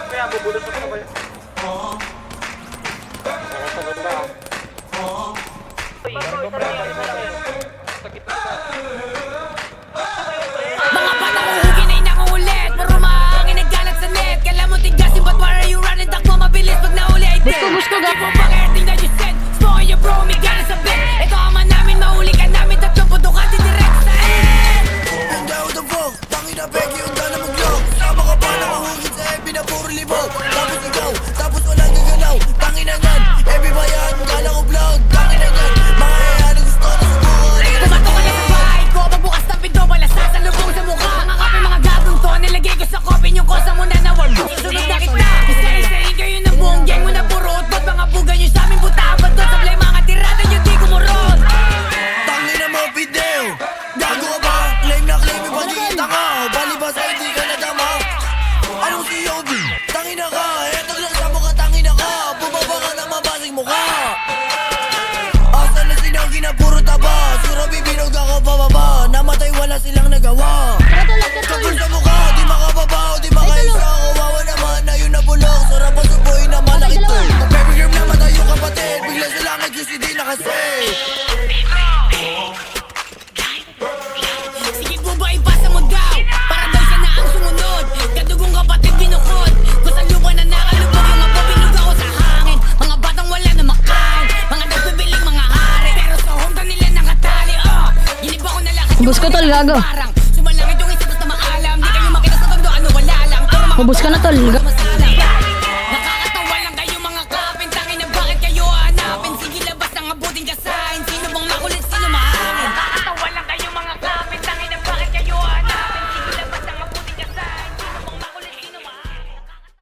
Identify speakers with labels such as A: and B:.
A: Kaya bubulot mo sabay. Sa banda.
B: Mga batang uhugin ay nangulit. Marumangin naggalat sa net. Kala mo tigasin, but why are you running? Takbo mabilis pag nauli ay dead.
C: Busko ga.
B: Keep on back everything that you said. Smoke your bro, may gana sa bed. Ito ama namin, mahuli ka namin. Tatlong puto ka, didirect sa end.
D: And out the fuck, tangin na peki yung dana mag-lock. Sama ka pa na mahugit sa ebi na puro libo. Tapos ikaw, tapos walang gagalaw. Tangin na yan, ebi ba yan? Kala ko vlog, tangin na yan. Mga yan, gusto na subukan.
B: Pumatok ka na sa bahay ko. Pagbukas ng pinto, wala sasalubong sa mukha. Mga kape, mga gagong to. Nilagay ko sa kopi yung kosa mo na nawag. Susunod na kita. Isa-isahin kayo ng buong gang mo na purot. Ba't mga buga nyo sa aming butabad doon? Sablay mga tirada nyo, di kumurot.
D: Tangin na mo, Fidel. Gago ka ba? Claim na claim yung pagkikita ka. Balibas ay hindi ka nadama. Anong si Yogi? Tangin na ka. Eto lang sa mukha, tangin na ka. Bumaba ka na mabasing mukha. Asa na sinagi na puro taba. Sura bibinog ako pababa. Namatay wala silang nagawa. Kapal sa mukha, di makababaw, di makaisa. Kawawa naman na yun nabulok. Sarap ang suboy na malaki to. Baby girl namatay yung kapatid. Bigla sa langit yung hindi nakasave.
B: Sige po ba ipasa mo daw? Para daw siya na ang sumunod. Kadugong kapatid binukod. Kung sa lupa na nakalubog yung mapabilog ako sa hangin. Mga batang wala na makain. Mga nagbibiling mga hari. Pero sa hometown nila nakatali. Ginib ako na lahat.
C: Ubus ko, tol, gago.
B: Sumalangit yung isa basta maalam. Di kayo makita sa tondo ano wala lang.
C: Ubus ka na, tol.
B: Mas